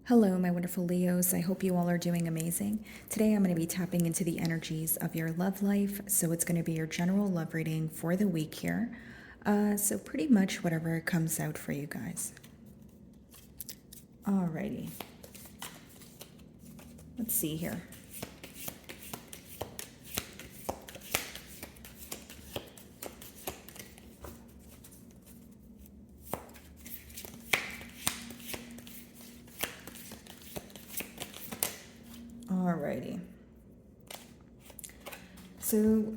Hello, my wonderful Leos. I hope you all are doing amazing. Today, I'm going to be tapping into the energies of your love life. So, it's going to be your general love reading for the week here. So, pretty much whatever comes out for you guys. Alrighty. Let's see here. Alrighty. So,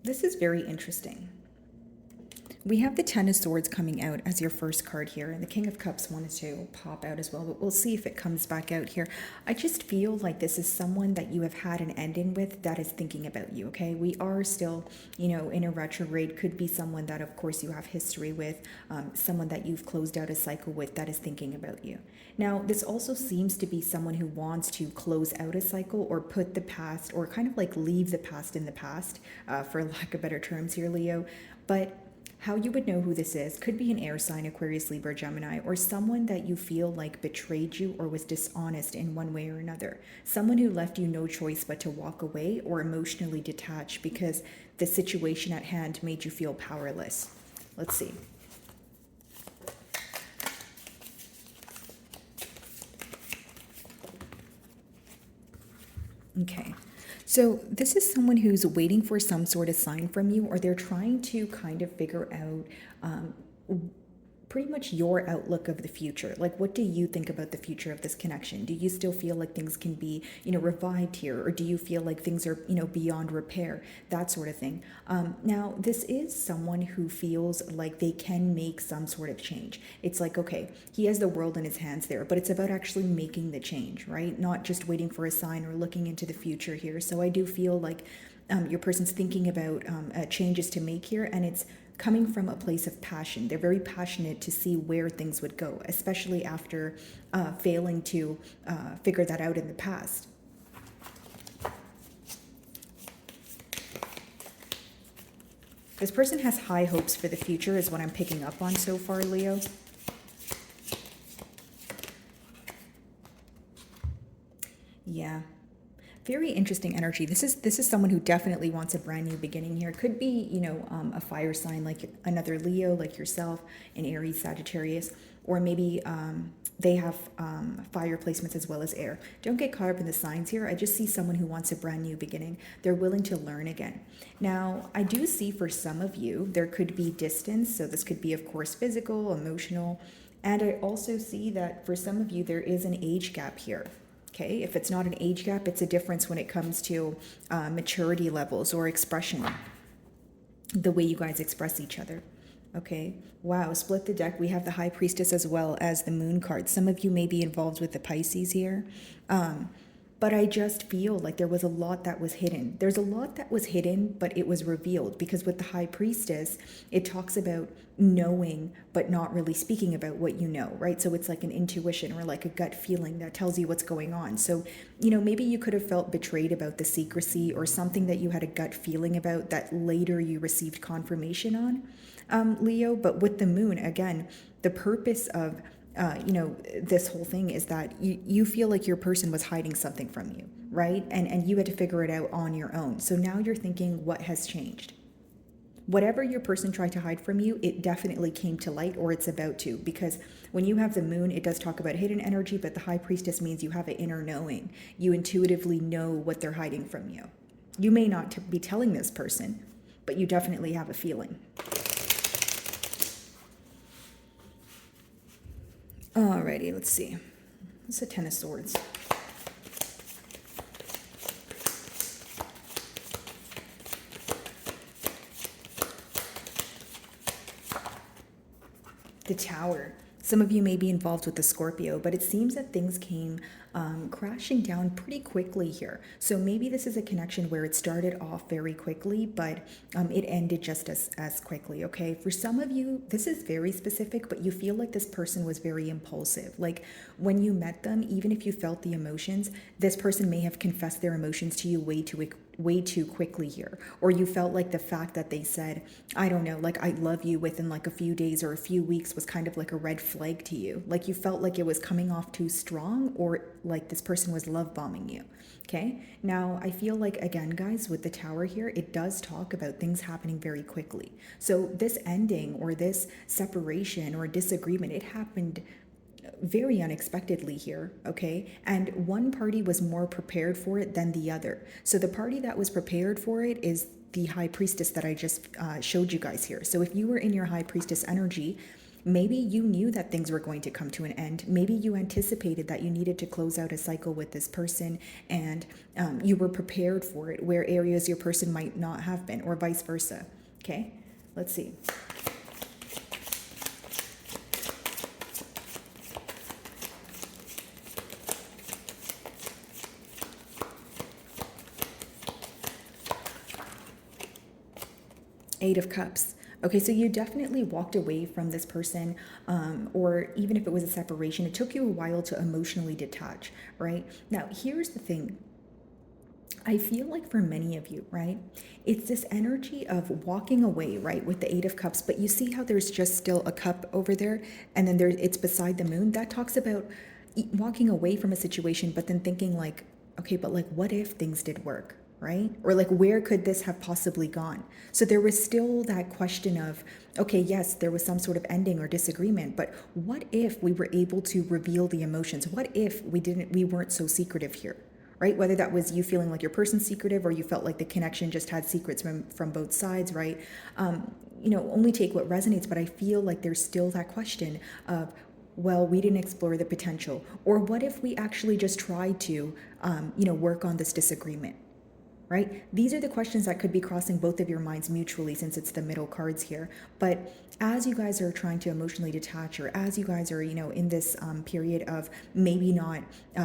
this is very interesting. We have the Ten of Swords coming out as your first card here, and the King of Cups wanted to pop out as well, but we'll see if it comes back out here. I just feel like this is someone that you have had an ending with that is thinking about you, okay? We are still, in a retrograde. Could be someone that, of course, you have history with, someone that you've closed out a cycle with that is thinking about you. Now, this also seems to be someone who wants to close out a cycle or put the past, or kind of like leave the past in the past, for lack of better terms here, Leo. But how you would know who this is could be an air sign, Aquarius, Libra, Gemini, or someone that you feel like betrayed you or was dishonest in one way or another. Someone who left you no choice but to walk away or emotionally detach because the situation at hand made you feel powerless. Let's see. Okay. So this is someone who's waiting for some sort of sign from you, or they're trying to kind of figure out pretty much your outlook of the future. Like, what do you think about the future of this connection? Do you still feel like things can be, revived here? Or do you feel like things are, beyond repair? That sort of thing. Now, this is someone who feels like they can make some sort of change. It's like, okay, he has the world in his hands there, but it's about actually making the change, right? Not just waiting for a sign or looking into the future here. So I do feel like your person's thinking about changes to make here, and it's coming from a place of passion. They're very passionate to see where things would go, especially after failing to figure that out in the past. This person has high hopes for the future is what I'm picking up on so far, Leo. Yeah. Very interesting energy. This is someone who definitely wants a brand new beginning here. Could be, a fire sign like another Leo, like yourself, an Aries, Sagittarius, or maybe they have fire placements as well as air. Don't get caught up in the signs here. I just see someone who wants a brand new beginning. They're willing to learn again. Now, I do see for some of you, there could be distance. So this could be, of course, physical, emotional. And I also see that for some of you, there is an age gap here. Okay, if it's not an age gap, it's a difference when it comes to maturity levels or expression, the way you guys express each other. Okay, wow, split the deck. We have the High Priestess as well as the Moon card. Some of you may be involved with the Pisces here. But I just feel like there was a lot that was hidden. There's a lot that was hidden, but it was revealed because with the High Priestess, it talks about knowing, but not really speaking about what you know, right? So it's like an intuition or like a gut feeling that tells you what's going on. So, maybe you could have felt betrayed about the secrecy or something that you had a gut feeling about that later you received confirmation on, Leo. But with the Moon, again, the purpose of this whole thing is that you feel like your person was hiding something from you, right? And you had to figure it out on your own. So now you're thinking, what has changed? Whatever your person tried to hide from you, it definitely came to light, or it's about to, because when you have the Moon, it does talk about hidden energy, but the High Priestess means you have an inner knowing. You intuitively know what they're hiding from you. You may not be telling this person, but you definitely have a feeling. Alrighty, let's see. It's the Ten of Swords. The Tower. Some of you may be involved with the Scorpio, but it seems that things came crashing down pretty quickly here. So maybe this is a connection where it started off very quickly, but it ended just as quickly, okay? For some of you, this is very specific, but you feel like this person was very impulsive. Like when you met them, even if you felt the emotions, this person may have confessed their emotions to you way too way too quickly here, or you felt like the fact that they said, I don't know, like, I love you within like a few days or a few weeks was kind of like a red flag to you. Like you felt like it was coming off too strong, or like this person was love bombing you. Okay. Now, I feel like, again, guys, with the Tower here, it does talk about things happening very quickly. So, this ending or this separation or disagreement, it happened very unexpectedly here, okay? And one party was more prepared for it than the other. So, the party that was prepared for it is the High Priestess that I just showed you guys here. So, if you were in your High Priestess energy, maybe you knew that things were going to come to an end. Maybe you anticipated that you needed to close out a cycle with this person, and you were prepared for it, where areas your person might not have been, or vice versa. Okay, let's see. Eight of Cups. Okay, so you definitely walked away from this person, or even if it was a separation, it took you a while to emotionally detach, right? Now, here's the thing. I feel like for many of you, right, it's this energy of walking away, right, with the Eight of Cups, but you see how there's just still a cup over there, and then it's beside the moon. That talks about walking away from a situation, but then thinking like, okay, but like, what if things did work, right? Or like, where could this have possibly gone? So there was still that question of, okay, yes, there was some sort of ending or disagreement, but what if we were able to reveal the emotions? What if we weren't so secretive here? Right? Whether that was you feeling like your person's secretive, or you felt like the connection just had secrets from both sides, right? Only take what resonates, but I feel like there's still that question of, well, we didn't explore the potential, or what if we actually just tried to, work on this disagreement, right? These are the questions that could be crossing both of your minds mutually, since it's the middle cards here. But as you guys are trying to emotionally detach, or as you guys are, in this period of maybe not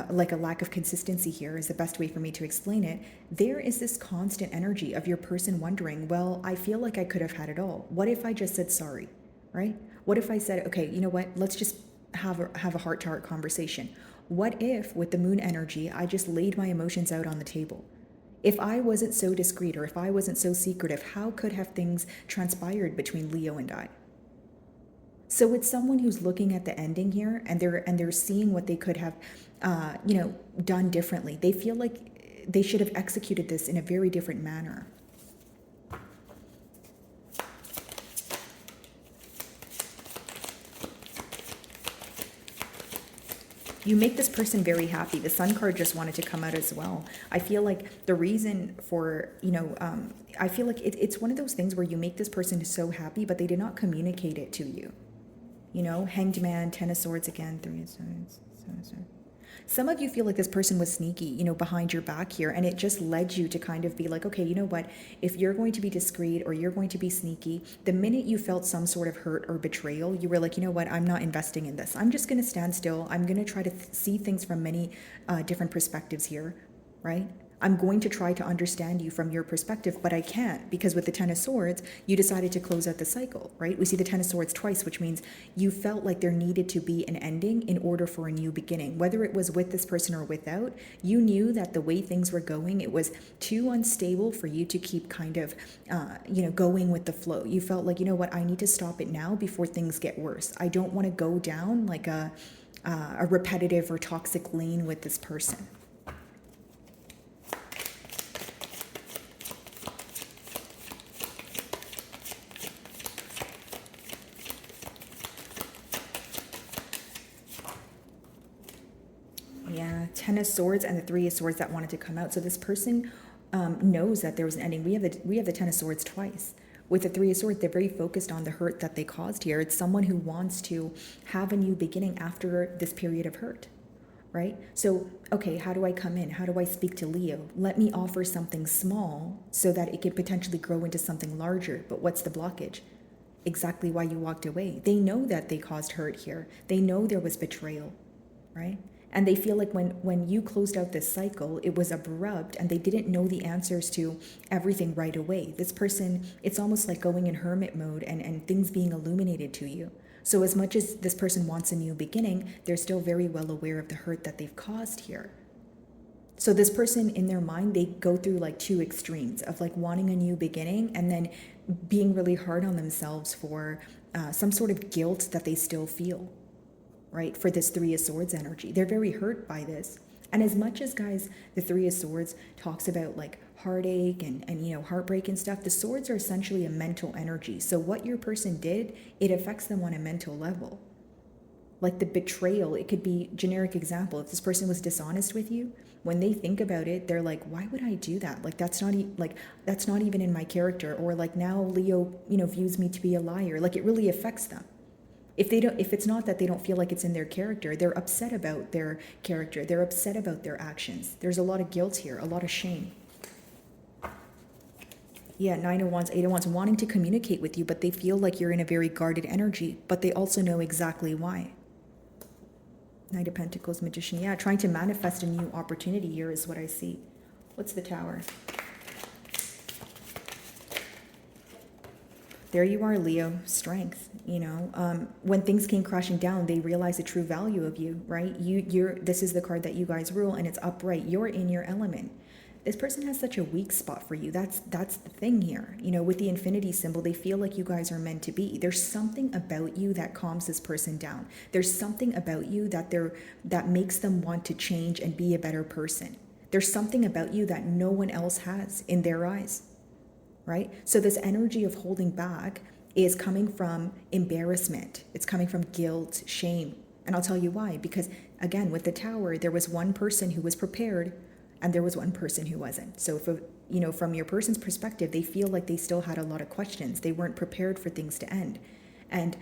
like a lack of consistency here is the best way for me to explain it, there is this constant energy of your person wondering, well, I feel like I could have had it all. What if I just said sorry, right? What if I said, okay, you know what, let's just have a heart-to-heart conversation. What if, with the moon energy, I just laid my emotions out on the table? If I wasn't so discreet, or if I wasn't so secretive, how could have things transpired between Leo and I? So it's someone who's looking at the ending here, and they're seeing what they could have, done differently. They feel like they should have executed this in a very different manner. You make this person very happy. The Sun card just wanted to come out as well. I feel like the reason for, I feel like it's one of those things where you make this person so happy, but they did not communicate it to you. Hanged Man, Ten of Swords again, Three of Swords, Seven of Swords. Some of you feel like this person was sneaky, behind your back here, and it just led you to kind of be like, okay, you know what? If you're going to be discreet, or you're going to be sneaky, the minute you felt some sort of hurt or betrayal, you were like, you know what? I'm not investing in this. I'm just going to stand still. I'm going to try to see things from many different perspectives here, right? I'm going to try to understand you from your perspective, but I can't, because with the Ten of Swords, you decided to close out the cycle, right? We see the Ten of Swords twice, which means you felt like there needed to be an ending in order for a new beginning. Whether it was with this person or without, you knew that the way things were going, it was too unstable for you to keep kind of, going with the flow. You felt like, you know what, I need to stop it now before things get worse. I don't want to go down like a repetitive or toxic lane with this person. Yeah, Ten of Swords and the Three of Swords that wanted to come out. So this person knows that there was an ending. We have the Ten of Swords twice. With the Three of Swords, they're very focused on the hurt that they caused here. It's someone who wants to have a new beginning after this period of hurt, right? So, okay, how do I come in? How do I speak to Leo? Let me offer something small so that it could potentially grow into something larger. But what's the blockage? Exactly why you walked away. They know that they caused hurt here. They know there was betrayal, right? And they feel like when you closed out this cycle, it was abrupt, and they didn't know the answers to everything right away. This person, it's almost like going in hermit mode, and things being illuminated to you. So as much as this person wants a new beginning, they're still very well aware of the hurt that they've caused here. So this person in their mind, they go through like two extremes of like wanting a new beginning and then being really hard on themselves for some sort of guilt that they still feel, right? For this Three of Swords energy. They're very hurt by this. And as much as, guys, the Three of Swords talks about like heartache and heartbreak and stuff, the swords are essentially a mental energy. So what your person did, it affects them on a mental level. Like the betrayal, it could be generic example. If this person was dishonest with you, when they think about it, they're like, why would I do that? Like that's not that's not even in my character. Or like now Leo, views me to be a liar. Like it really affects them. If it's not that they don't feel like it's in their character, they're upset about their character. They're upset about their actions. There's a lot of guilt here, a lot of shame. Yeah, 9 of Wands, 8 of Wands, wanting to communicate with you, but they feel like you're in a very guarded energy, but they also know exactly why. Knight of Pentacles, Magician. Yeah, trying to manifest a new opportunity here is what I see. What's the Tower? There you are, Leo. Strength. When things came crashing down, they realized the true value of you, right? This is the card that you guys rule, and it's upright. You're in your element. This person has such a weak spot for you. That's the thing here. With the infinity symbol, they feel like you guys are meant to be. There's something about you that calms this person down. There's something about you that makes them want to change and be a better person. There's something about you that no one else has in their eyes, right? So this energy of holding back is coming from embarrassment. It's coming from guilt, shame. And I'll tell you why. Because again, with the Tower, there was one person who was prepared and there was one person who wasn't. So if, from your person's perspective, they feel like they still had a lot of questions. They weren't prepared for things to end. And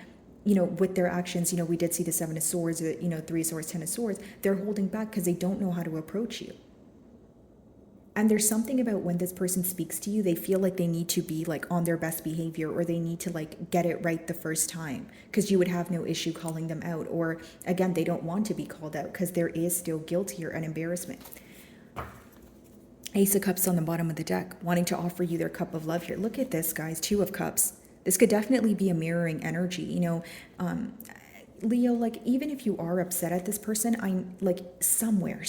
with their actions, we did see the Seven of Swords, 3 of Swords, 10 of Swords. They're holding back because they don't know how to approach you. And there's something about when this person speaks to you, they feel like they need to be like on their best behavior, or they need to like get it right the first time because you would have no issue calling them out. Or again, they don't want to be called out because there is still guilt here and embarrassment. Ace of Cups on the bottom of the deck, wanting to offer you their cup of love here. Look at this, guys. 2 of Cups. This could definitely be a mirroring energy. Leo, like even if you are upset at this person, I'm like somewhere,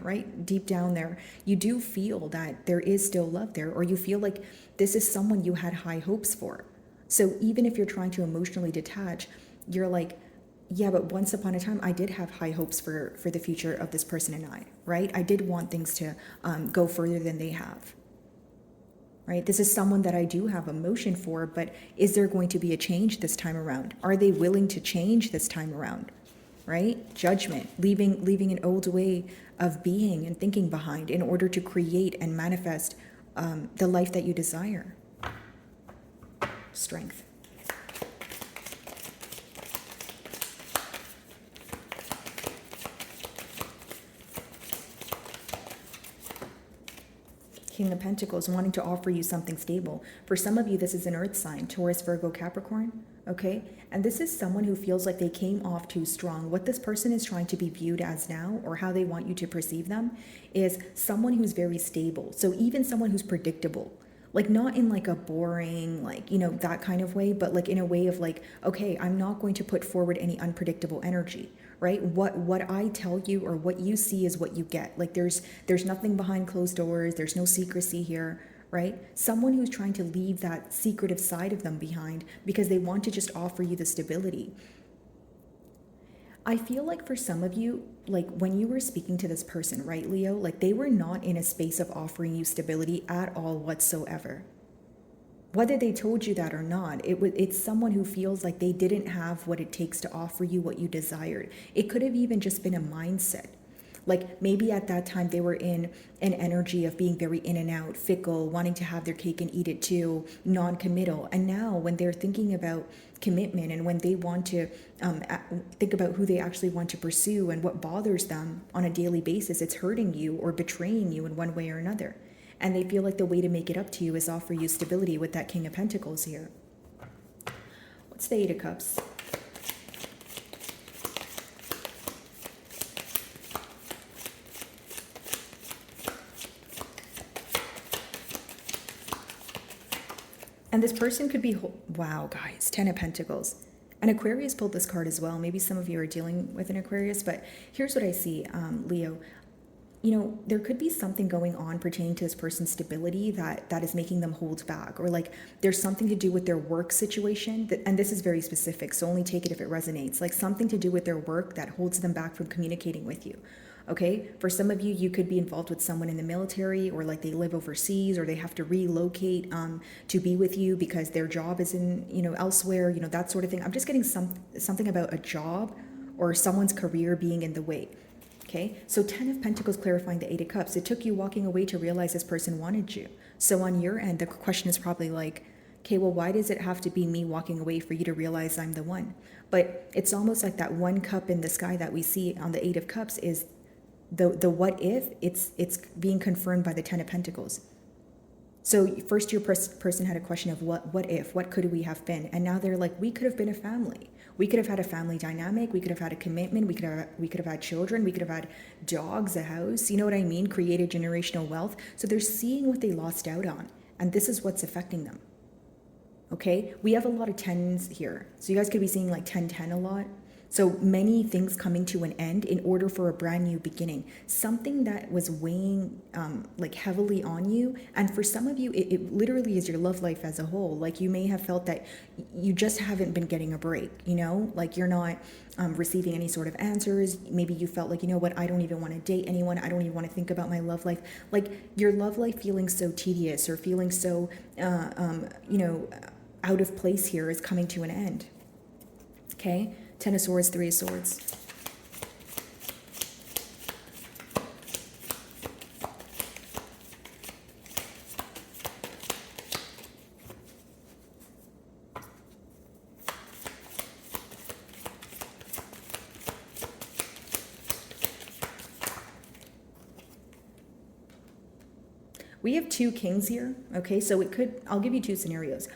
right? Deep down there, you do feel that there is still love there, or you feel like this is someone you had high hopes for. So even if you're trying to emotionally detach, you're like, yeah, but once upon a time, I did have high hopes for the future of this person and I, right? I did want things to go further than they have. Right? This is someone that I do have emotion for, but is there going to be a change this time around? Are they willing to change this time around? Right? Judgment, leaving an old way of being and thinking behind in order to create and manifest the life that you desire. Strength. King of Pentacles, wanting to offer you something stable. For some of you, this is an earth sign, Taurus, Virgo, Capricorn, okay? And this is someone who feels like they came off too strong. What this person is trying to be viewed as now, or how they want you to perceive them, is someone who's very stable. So even someone who's predictable. Like not in like a boring, like, that kind of way, but like in a way of like, okay, I'm not going to put forward any unpredictable energy, right? What I tell you or what you see is what you get. Like there's nothing behind closed doors. There's no secrecy here, right? Someone who's trying to leave that secretive side of them behind because they want to just offer you the stability. I feel like for some of you, like when you were speaking to this person, right, Leo, like they were not in a space of offering you stability at all whatsoever. Whether they told you that or not, it's someone who feels like they didn't have what it takes to offer you what you desired. It could have even just been a mindset. Like maybe at that time they were in an energy of being very in and out, fickle, wanting to have their cake and eat it too, non-committal. And now when they're thinking about commitment and when they want to think about who they actually want to pursue and what bothers them on a daily basis, it's hurting you or betraying you in one way or another. And they feel like the way to make it up to you is offer you stability with that King of Pentacles here. What's the Eight of Cups? And this person could be, wow, guys, 10 of Pentacles. An Aquarius pulled this card as well. Maybe some of you are dealing with an Aquarius, but here's what I see, Leo. there could be something going on pertaining to this person's stability that is making them hold back, or like there's something to do with their work situation and this is very specific, so only take it if it resonates, like something to do with their work that holds them back from communicating with you. Okay, for some of you, you could be involved with someone in the military, or like they live overseas, or they have to relocate to be with you because their job is in elsewhere, that sort of thing. I'm just getting something about a job or someone's career being in the way. Okay, so 10 of Pentacles clarifying the 8 of Cups. It took you walking away to realize this person wanted you. So on your end, the question is probably like, okay, well, why does it have to be me walking away for you to realize I'm the one? But it's almost like that one cup in the sky that we see on the 8 of Cups is the what if. It's being confirmed by the 10 of Pentacles. So first your person had a question of what if, what could we have been? And now they're like, we could have been a family. We could have had a family dynamic. We could have had a commitment. We could have had children. We could have had dogs, a house. You know what I mean? Created generational wealth. So they're seeing what they lost out on. And this is what's affecting them. Okay? We have a lot of 10s here. So you guys could be seeing like 10-10 a lot. So many things coming to an end in order for a brand new beginning. Something that was weighing like heavily on you. And for some of you, it literally is your love life as a whole. Like you may have felt that you just haven't been getting a break, like you're not receiving any sort of answers. Maybe you felt like, what, I don't even want to date anyone. I don't even want to think about my love life. Like your love life feeling so tedious or feeling so, out of place here is coming to an end. Okay? 10 of Swords, 3 of Swords. We have 2 kings here, okay? So I'll give you 2 scenarios.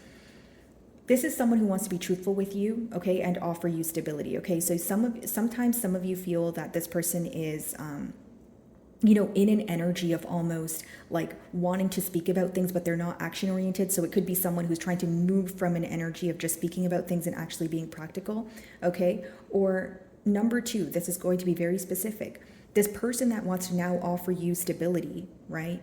This is someone who wants to be truthful with you, okay, and offer you stability, okay? So sometimes some of you feel that this person is, in an energy of almost like wanting to speak about things, but they're not action oriented. So it could be someone who's trying to move from an energy of just speaking about things and actually being practical, okay? Or number 2, this is going to be very specific. This person that wants to now offer you stability, right,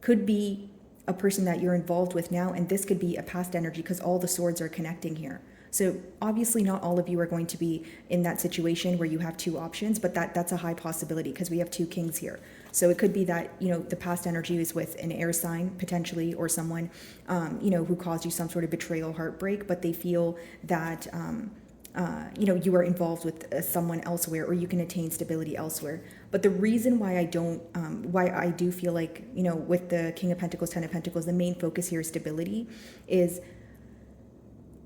could be a person that you're involved with now, and this could be a past energy because all the swords are connecting here. So obviously not all of you are going to be in that situation where you have 2 options, but that's a high possibility because we have 2 kings here. So it could be that, the past energy is with an air sign potentially, or someone, who caused you some sort of betrayal, heartbreak, but they feel that, you are involved with someone elsewhere, or you can attain stability elsewhere. But the reason why why I do feel like, with the King of Pentacles, 10 of Pentacles, the main focus here is stability, is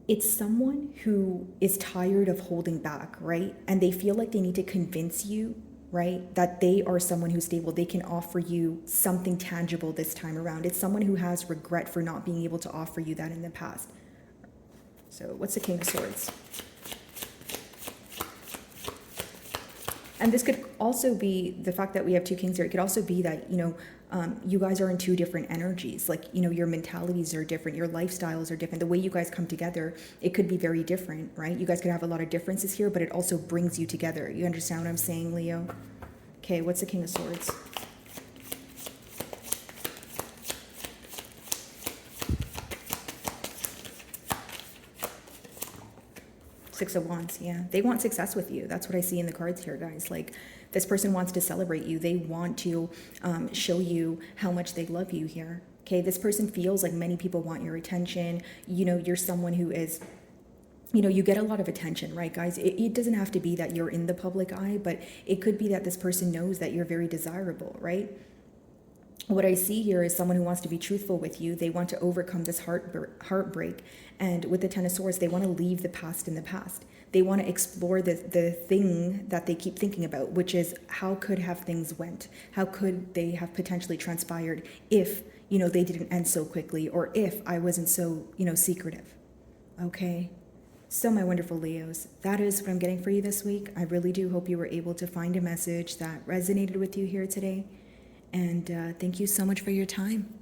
it's someone who is tired of holding back, right? And they feel like they need to convince you, right, that they are someone who's stable. They can offer you something tangible this time around. It's someone who has regret for not being able to offer you that in the past. So what's the King of Swords? And this could also be the fact that we have 2 kings here. It could also be that, you guys are in 2 different energies. Like, your mentalities are different. Your lifestyles are different. The way you guys come together, it could be very different, right? You guys could have a lot of differences here, but it also brings you together. You understand what I'm saying, Leo? Okay, what's the King of Swords? Six of Wands, yeah. They want success with you. That's what I see in the cards here, guys. Like, this person wants to celebrate you. They want to show you how much they love you here. Okay, this person feels like many people want your attention. You're someone who is, you get a lot of attention, right, guys? It doesn't have to be that you're in the public eye, but it could be that this person knows that you're very desirable, right? What I see here is someone who wants to be truthful with you. They want to overcome this heartbreak. And with the 10 of Swords, they want to leave the past in the past. They want to explore the thing that they keep thinking about, which is how could have things went? How could they have potentially transpired if, they didn't end so quickly, or if I wasn't so, secretive. Okay? So my wonderful Leos, that is what I'm getting for you this week. I really do hope you were able to find a message that resonated with you here today. And thank you so much for your time.